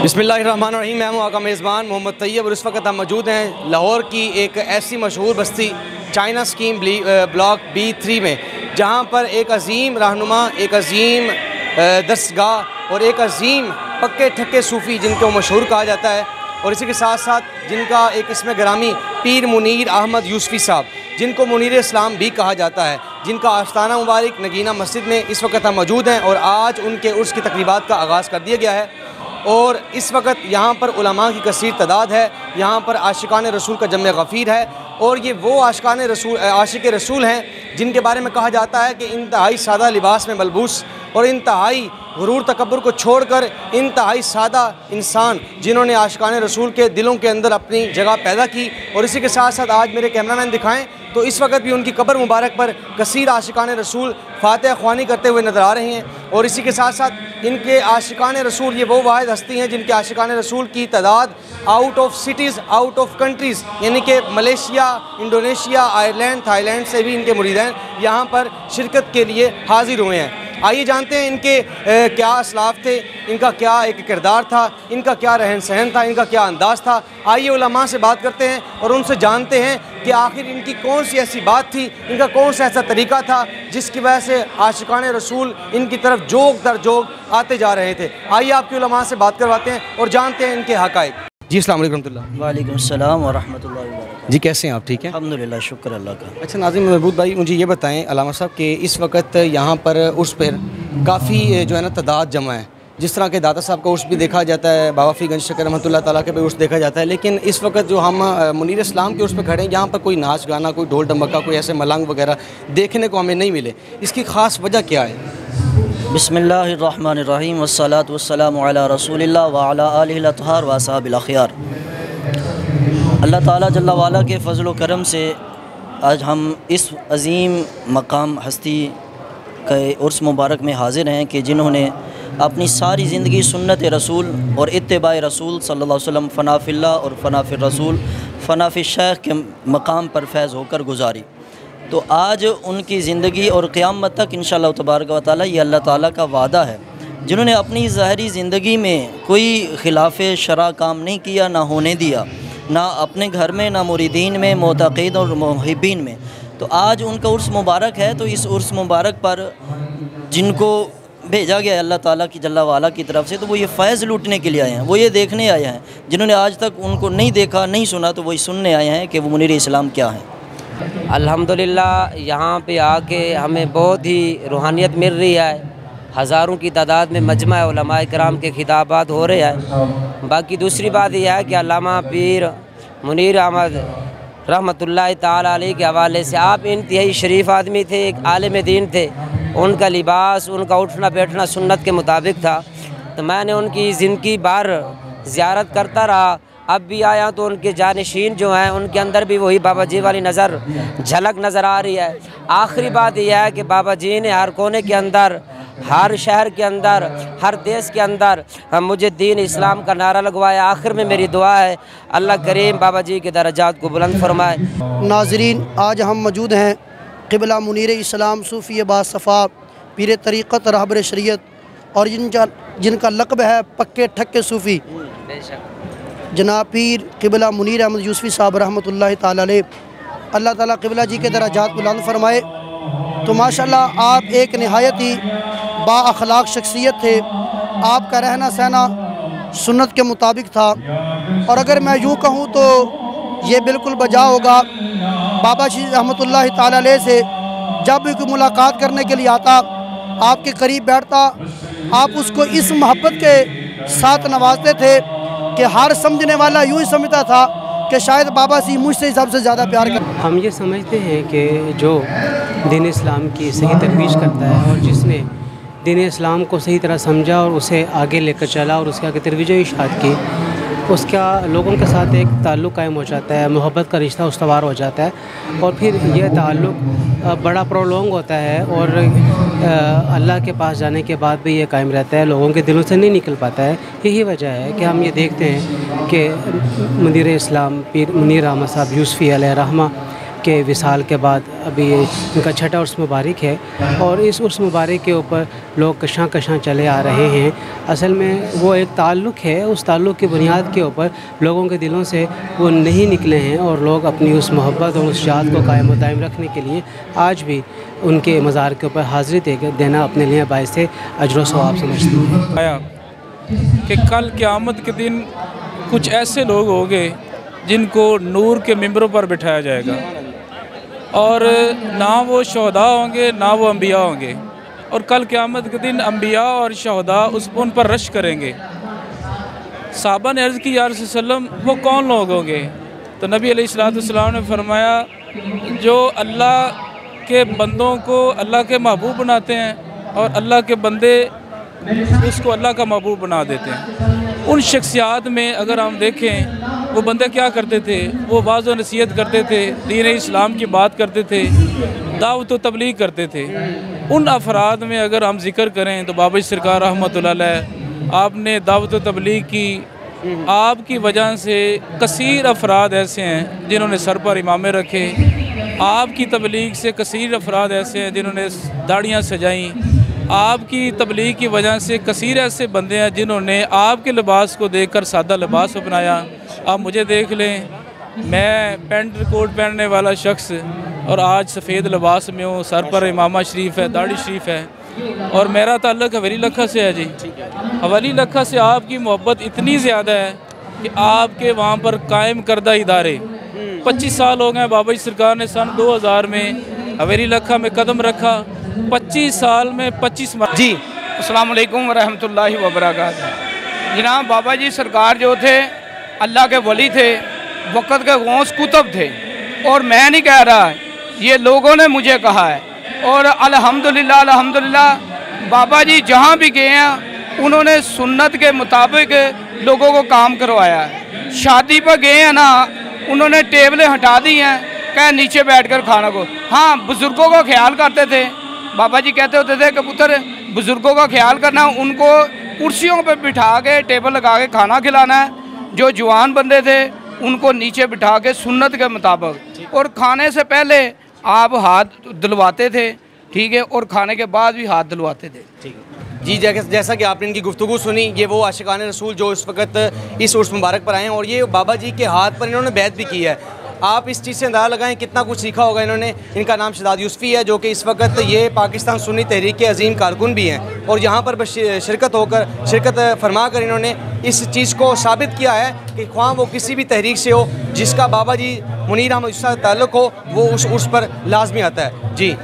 बिस्मिल्लाहिर्रहमानिर्रहीम। मैं हूँ आपका मेज़बान मोहम्मद तैयब और इस वक्त हम मौजूद हैं लाहौर की एक ऐसी मशहूर बस्ती चाइना स्कीम ब्लॉक B3 में, जहाँ पर एक अजीम रहनुमा, एक अजीम दरसगाह और एक अजीम पक्के ठक्के सूफ़ी जिनको मशहूर कहा जाता है, और इसी के साथ साथ जिनका एक इसमें ग्रामी पीर मुनीर अहमद यूसुफ़ी साहब, जिनको मुनीर इस्लाम भी कहा जाता है, जिनका आस्ताना मुबारक नगीना मस्जिद में इस वक्त हम मौजूद हैं। और आज उनके उर्स की तकरीबात का आगाज़ कर दिया गया है और इस वक्त यहाँ पर उलमा की कसीर तादाद है। यहाँ पर आशिकान रसूल का जम्मे गफ़ीर है और ये वो आशिक रसूल हैं जिनके बारे में कहा जाता है कि इंतहाई सादा लिबास में मलबूस और इंतहाई गुरूर तकब्बुर को छोड़कर इंतहाई सादा इंसान, जिन्होंने आशिकान रसूल के दिलों के अंदर अपनी जगह पैदा की। और इसी के साथ साथ आज मेरे कैमरामैन दिखाएं तो इस वक्त भी उनकी कब्र मुबारक पर कसीर आशिकान रसूल फातिहा ख्वानी करते हुए नज़र आ रहे हैं। और इसी के साथ साथ इनके आशिकान रसूल, ये वो वाहिद हस्ती हैं जिनके आशिकान रसूल की तादाद out of cities, out of countries, यानी कि मलेशिया, इंडोनेशिया, आयरलैंड, थाईलैंड से भी इनके मुरीदैन यहाँ पर शिरकत के लिए हाजिर हुए हैं। आइए जानते हैं इनके क्या असलाफ थे, इनका क्या एक किरदार था, इनका क्या रहन सहन था, इनका क्या अंदाज़ था। आइए उलमा से बात करते हैं और उनसे जानते हैं कि आखिर इनकी कौन सी ऐसी बात थी, इनका कौन सा ऐसा तरीका था जिसकी वजह से आशिकान रसूल इनकी तरफ जोग दर जोग आते जा रहे थे। आइए आपके उलमा से बात करवाते हैं और जानते हैं इनके हक़ाइक़। जी अस्सलाम वालेकुम रहमतुल्लाह। वालेकुम सलाम व रहमतुल्लाहि व बरकातहू। जी कैसे हैं आप? ठीक है अल्हम्दुलिल्लाह, शुक्र अल्लाह का। अच्छा नाज़िम महबूब भाई, मुझे ये बताएं अल्लामा साहब कि इस वक्त यहाँ पर उर्स पर काफ़ी जो है ना तादाद जमा है। जिस तरह के दाता साहब का उर्स भी देखा जाता है, बाबा फ़ी गंज शकर रहमतुल्लाह ताला के भी उर्स देखा जाता है, लेकिन इस वक्त जो हम मुनीर इस्लाम के उर्स पर खड़े हैं, यहाँ पर कोई नाच गाना, कोई ढोल ढमक्का, कोई ऐसे मलंग वगैरह देखने को हमें नहीं मिले। इसकी ख़ास वजह क्या है? बिस्मिल्लाहिर्रहमानिर्रहीम वस्सलातु वस्सलामु अला रसूलिल्लाह व अला आलिहिल अत्हार व असहाबिल अख़यार। अल्लाह ताला जल्ला वाला के फ़ज़ल व करम से आज हम इस अज़ीम मकाम हस्ती के उर्स मुबारक में हाज़िर हैं कि जिन्होंने अपनी सारी ज़िंदगी सुन्नत रसूल और इत्तिबा रसूल सल्लल्लाहु अलैहि वसल्लम फ़ना फ़िल्लाह और फ़ना फ़िर रसूल फ़ना फ़िश शेख के मकाम पर फैज़ होकर गुजारी। तो आज उनकी ज़िंदगी और क़यामत तक इंशाअल्लाह तबारक व तआला ये अल्लाह ताला का वादा है, जिन्होंने अपनी ज़ाहिरी ज़िंदगी में कोई ख़िलाफ़ शरा काम नहीं किया, ना होने दिया, ना अपने घर में, ना मुरीदीन में, मोतक़ीद और मुहिब्बीन में। तो आज उनका उर्स मुबारक है। तो इस उर्स मुबारक पर जिनको भेजा गया है अल्लाह ताला की जल्ला वाला की तरफ से, तो वो ये फ़ैज़ लूटने के लिए आए हैं, वो ये देखने आए हैं। जिन्होंने आज तक उनको नहीं देखा, नहीं सुना, तो वही सुनने आए हैं कि वो मुनीर इस्लाम क्या हैं। अल्हम्दुलिल्लाह यहाँ पे आके हमें बहुत ही रूहानियत मिल रही है। हज़ारों की तादाद में मजमा उलमाए किराम के खिताबात हो रहे हैं। बाकी दूसरी बात यह है कि अल्लामा पीर मुनीर अहमद रहमतुल्लाह ताला अलैह के हवाले से आप इंतहाई शरीफ आदमी थे, एक आलिम दीन थे। उनका लिबास, उनका उठना बैठना सुन्नत के मुताबिक था। तो मैंने उनकी ज़िंदगी भर ज़ियारत करता रहा। अब भी आया तो उनके जानशीन जो हैं उनके अंदर भी वही बाबा जी वाली झलक नज़र आ रही है। आखिरी बात यह है कि बाबा जी ने हर कोने के अंदर, हर शहर के अंदर, हर देश के अंदर मुझे दीन इस्लाम का नारा लगवाया। आखिर में मेरी दुआ है अल्लाह करीम बाबा जी के दर्जात को बुलंद फरमाए। नाज़रीन, आज हम मौजूद हैं क़िबला मुनीर इस्लाम सूफ़ी बासफ़ा पीर तरीक़त रहबर शरीयत और जिनका लक़ब है पक्के ठक्के सूफ़ी, जनाब पीर क़िबला मुनीर अहमद यूसुफ़ी साहब रहमतुल्लाह ताला अलैह। अल्लाह ताला क़िबला जी के दर्जात बुलंद फरमाए। तो माशाल्लाह आप एक नहायत ही बाअखलाक शख्सियत थे। आपका रहना सहना सुन्नत के मुताबिक था। और अगर मैं यूँ कहूँ तो ये बिल्कुल बजा होगा, बाबा जी रहमतुल्लाह ताला अलैह से जब भी कोई मुलाकात करने के लिए आता, आपके करीब बैठता, आप उसको इस मोहब्बत के साथ नवाजते थे कि हर समझने वाला यूँ ही समझता था कि शायद बाबा सी मुझसे सबसे ज़्यादा प्यार कर। हम ये समझते हैं कि जो दीन इस्लाम की सही तजवीज़ करता है और जिसने दीन इस्लाम को सही तरह समझा और उसे आगे लेकर चला और उसके आगे तजवीज़ इरशाद की, उसका लोगों के साथ एक ताल्लुक़ कायम हो जाता है, मोहब्बत का रिश्ता उस्तवार हो जाता है और फिर यह ताल्लुक़ बड़ा प्रोलॉन्ग होता है और अल्लाह के पास जाने के बाद भी ये कायम रहता है, लोगों के दिलों से नहीं निकल पाता है। यही वजह है कि हम ये देखते हैं कि मुनीर इस्लाम पीर मुनीर अहमद साहब यूसुफ़ी अलैहि रहमा के विसाल के बाद अभी ये इनका छठा उर्स मुबारक है और इस उर्स मुबारक के ऊपर लोग कशां कशां चले आ रहे हैं। असल में वो एक ताल्लुक़ है, उस ताल्लुक़ की बुनियाद के ऊपर लोगों के दिलों से वो नहीं निकले हैं और लोग अपनी उस मोहब्बत और उस याद को कायम दायम रखने के लिए आज भी उनके मज़ार के ऊपर हाज़िरी देना अपने लिए बाइस अजर व सवाब समझते हैं। आया कि कल क़यामत के दिन कुछ ऐसे लोग होंगे जिनको नूर के मिंबरों पर बिठाया जाएगा और ना वो शहदा होंगे ना वो अम्बिया होंगे, और कल क़यामत के दिन अम्बिया और शहदा उन पर रश करेंगे। साहबा ने अर्ज़ की या रसूल सल्लम वो कौन लोग होंगे? तो नबी अलैहिस्सलाम ने फरमाया जो अल्लाह के बंदों को अल्लाह के महबूब बनाते हैं और अल्लाह के बंदे उसको अल्लाह का महबूब बना देते हैं। उन शख्सियात में अगर हम देखें वो बंदे क्या करते थे, वो वाज़ व नसीहत करते थे, दीन इस्लाम की बात करते थे, दावत व तबलीग करते थे। उन अफराद में अगर हम जिक्र करें तो बाबा सरकार रहमतुल्लाह अलैह आपने दावत व तबलीग की, आपकी वजह से कसीर अफराद ऐसे हैं जिन्होंने सर पर इमामे रखे, आपकी तबलीग से कसीर अफराद ऐसे हैं जिन्होंने दाढ़ियाँ सजाईं, आपकी तबलीग की वजह से कसीर ऐसे बंदे हैं जिन्होंने आपके लिबास को देखकर सादा लिबास अपनाया। आप मुझे देख लें, मैं पेंट कोट पहनने वाला शख्स और आज सफ़ेद लिबास में हूँ, सर पर इमामा शरीफ है, दाढ़ी शरीफ है, और मेरा ताल्लुक़ हवेली लखा से है जी। हवेली लखा से आपकी मोहब्बत इतनी ज़्यादा है कि आपके वहाँ पर कायम करदा इदारे 25 साल हो गए। बाबा सरकार ने सन 2000 में हवेली लखा में कदम रखा, 25 साल में 25 जी। अस्सलाम वालेकुम रहमतुल्लाहि व बरकातहू। जनाब बाबा जी सरकार जो थे अल्लाह के वली थे, वक़्त के गौस कुतुब थे, और मैं नहीं कह रहा, ये लोगों ने मुझे कहा है। और अल्हम्दुलिल्लाह अल्हम्दुलिल्लाह बाबा जी जहाँ भी गए हैं उन्होंने सुन्नत के मुताबिक लोगों को काम करवाया है। शादी पर गए हैं ना, उन्होंने टेबलें हटा दी हैं, कह नीचे बैठकर खाना को। हाँ, बुज़ुर्गों का ख्याल करते थे। बाबा जी कहते होते थे कि पुत्र बुज़ुर्गों का ख्याल करना, उनको कुर्सियों पर बिठा के टेबल लगा के खाना खिलाना है। जो जवान बंदे थे उनको नीचे बिठा के सुन्नत के मुताबिक, और खाने से पहले आप हाथ धुलवाते थे, ठीक है, और खाने के बाद भी हाथ धुलवाते थे। ठीक है जी। जैसा कि आपने इनकी गुफ्तगू सुनी, ये वो आशिकान रसूल जो इस वक्त इस उर्स मुबारक पर आए हैं और ये बाबा जी के हाथ पर इन्होंने बैत भी की है। आप इस चीज़ से अंदाज़ा लगाएं कितना कुछ सीखा होगा इन्होंने। इनका नाम शहजाद यूसुफ़ी है, जो कि इस वक्त ये पाकिस्तान सुन्नी तहरीक के अजीम कारकुन भी हैं, और यहाँ पर शिरकत फरमा कर इन्होंने इस चीज़ को साबित किया है कि ख्वाह वो किसी भी तहरीक से हो जिसका बाबा जी मुनीर अहमद ताल्लुक़ हो, वो उस पर लाजमी आता है। जी।